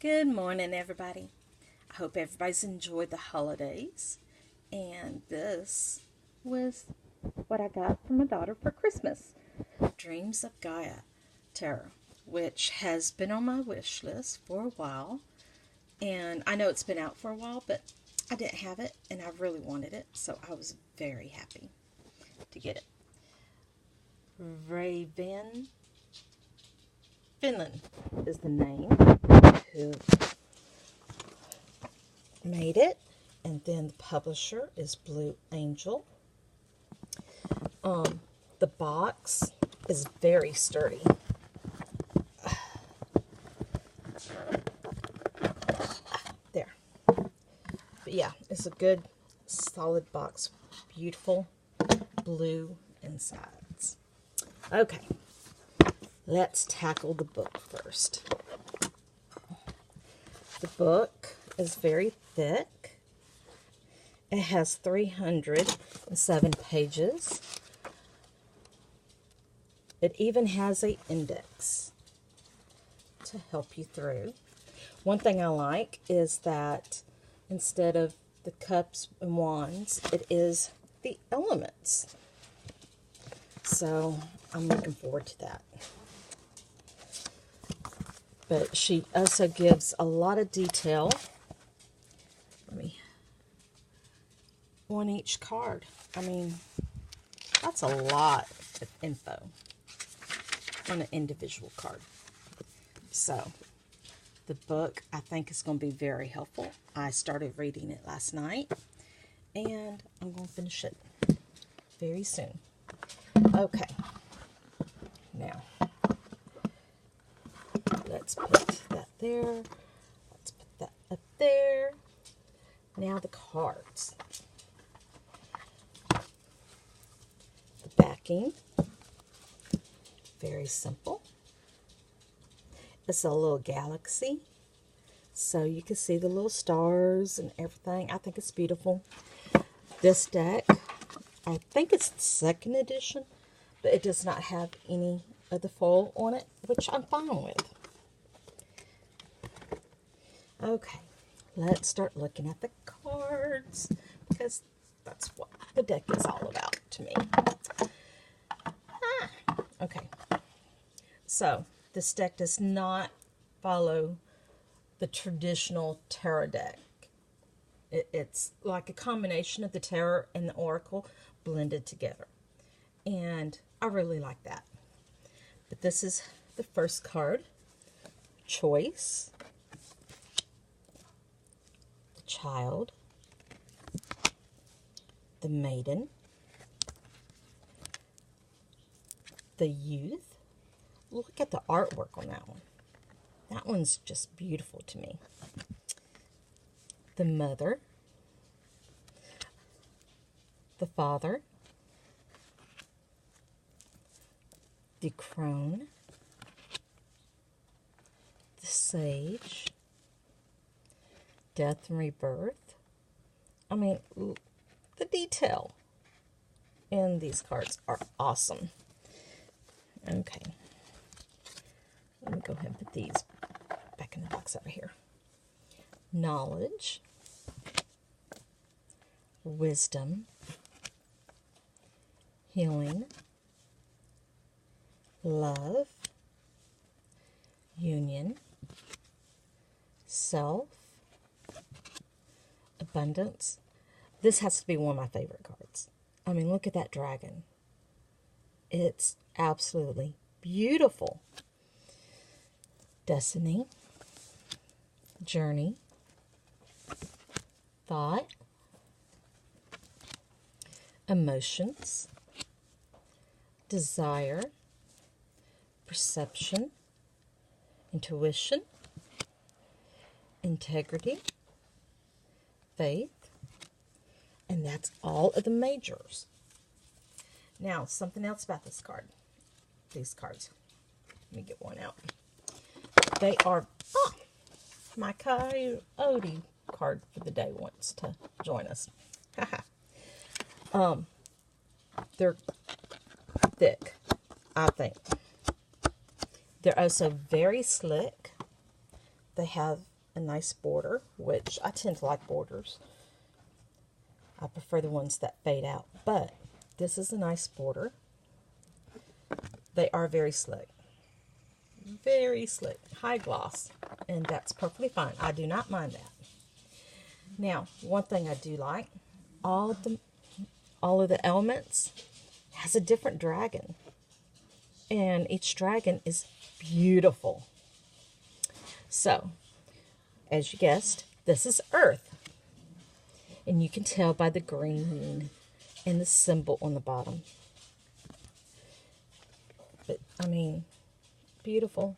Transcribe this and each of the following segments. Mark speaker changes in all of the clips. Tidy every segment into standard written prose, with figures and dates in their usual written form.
Speaker 1: Good morning, everybody. I hope everybody's enjoyed the holidays. And this was what I got from my daughter for Christmas. Dreams of Gaia Tarot, which has been on my wish list for a while. And I know it's been out for a while, but I didn't have it and I really wanted it. So I was very happy to get it. Raven Finland is the name who made it, and then the publisher is Blue Angel. The box is very sturdy. There. But yeah, it's a good solid box. Beautiful blue insides. Okay, let's tackle the book first. The book is very thick. It has 307 pages. It even has an index to help you through. One thing I like is that instead of the cups and wands, it is the elements. So I'm looking forward to that. But she also gives a lot of detail on each card. I mean, that's a lot of info on an individual card. So the book, I think, is going to be very helpful. I started reading it last night, and I'm going to finish it very soon. Okay. Now, let's put that there. Let's put that up there. Now the cards. The backing. Very simple. It's a little galaxy, so you can see the little stars and everything. I think it's beautiful. This deck, I think it's the second edition, but it does not have any of the foil on it, which I'm fine with. Okay, let's start looking at the cards, because that's what the deck is all about to me. Okay, so this deck does not follow the traditional tarot deck. It's like a combination of the tarot and the oracle blended together. And I really like that. But this is the first card. Choice. The Child. The Maiden. The Youth. Look at the artwork on that one. That one's just beautiful to me. The Mother. The Father. The Crone. The Sage. Death and Rebirth. I mean, the detail in these cards are awesome. Okay. Let me go ahead and put these back in the box over here. Knowledge. Wisdom. Healing. Love. Union. Self. Abundance. This has to be one of my favorite cards. I mean, look at that dragon. It's absolutely beautiful. Destiny. Journey. Thought. Emotions. Desire. Perception. Intuition. Integrity. Faith. And that's all of the majors. Now, something else about this card. These cards. Let me get one out. They are, my coyote card for the day wants to join us. They're thick, I think. They're also very slick. they have a nice border, which I tend to like borders. I prefer the ones that fade out, but this is a nice border. They are very slick. Very slick. High gloss. And that's perfectly fine. I do not mind that. Now, one thing I do like, all of the elements has a different dragon. And each dragon is beautiful. So, as you guessed, this is Earth. And you can tell by the green and the symbol on the bottom. But, I mean, beautiful.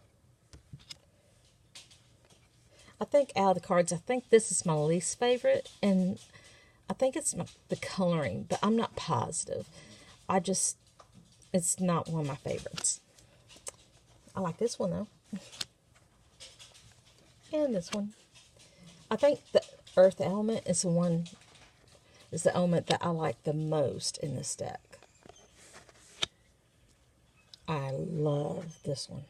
Speaker 1: I think out of the cards, I think this is my least favorite. And I think it's the coloring, but I'm not positive. It's not one of my favorites. I like this one, though. And this one. I think the Earth element is the element that I like the most in this deck. I love this one.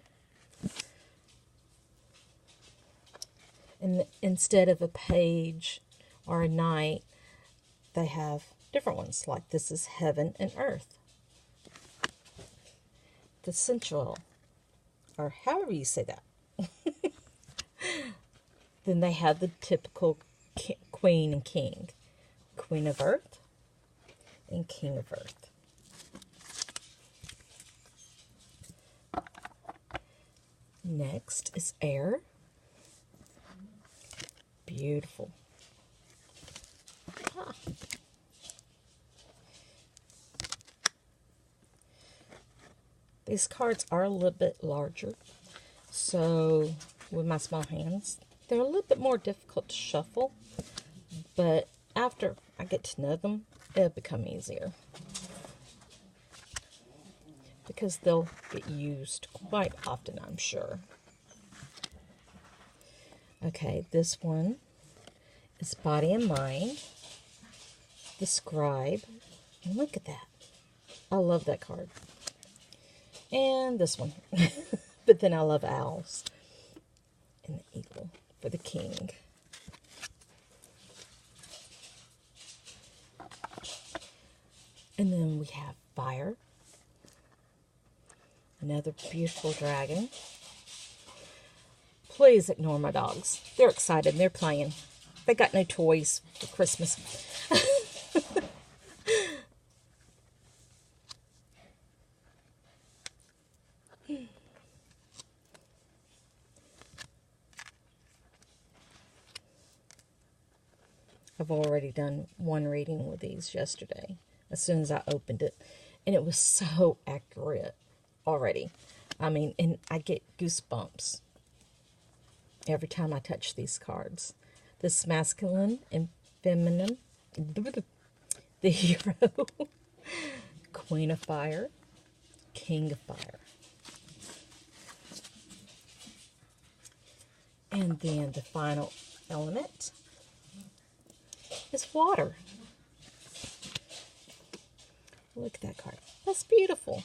Speaker 1: And instead of a page or a knight, they have different ones. Like this is heaven and earth. The sensual, or however you say that. Then they have the typical queen and king. Queen of earth and king of earth. Next is air. Beautiful. Ah. These cards are a little bit larger, so with my small hands, they're a little bit more difficult to shuffle, but after I get to know them, it'll become easier. Because they'll get used quite often, I'm sure. Okay, this one is Body and Mind, the Scribe, and look at that. I love that card. And this one. But then I love owls. And the eagle for the king. And then we have fire. Another beautiful dragon. Please ignore my dogs. They're excited. They're playing. They got no toys for Christmas. I've already done one reading with these yesterday, as soon as I opened it. And it was so accurate already. I mean, and I get goosebumps every time I touch these cards. This masculine and feminine, the hero, Queen of Fire, King of Fire. And then the final element is water. Look at that card. That's beautiful.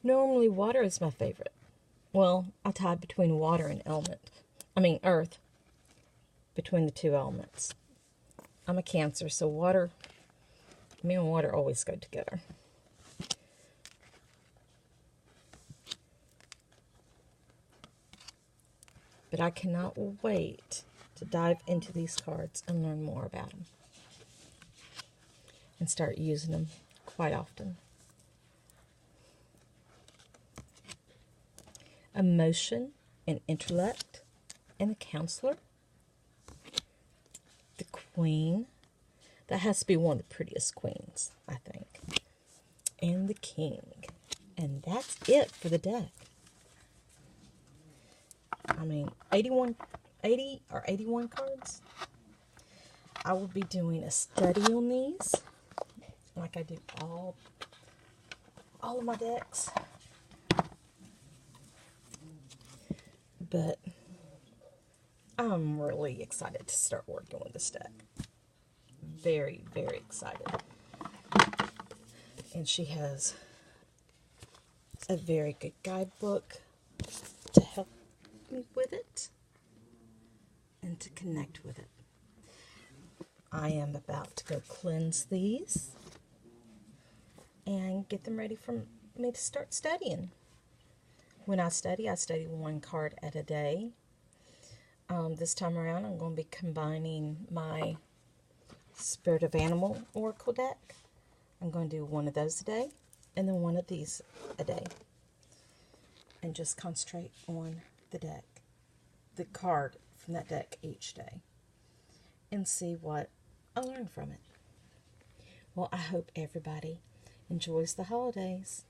Speaker 1: Normally water is my favorite. Well, I tied between water and earth. Between the two elements. I'm a Cancer, so me and water always go together. But I cannot wait to dive into these cards and learn more about them. And start using them quite often. Emotion and intellect and the counselor. The queen. That has to be one of the prettiest queens, I think. And the king. And that's it for the deck. I mean, 80 or 81 cards. I will be doing a study on these, like I do all of my decks. But I'm really excited to start working with this deck. Very, very excited. And she has a very good guidebook to help me with it and to connect with it. I am about to go cleanse these and get them ready for me to start studying. When I study one card at a day. This time around, I'm going to be combining my Spirit of Animal Oracle deck. I'm going to do one of those a day, and then one of these a day. And just concentrate on the deck, the card from that deck each day, and see what I learn from it. Well, I hope everybody enjoys the holidays.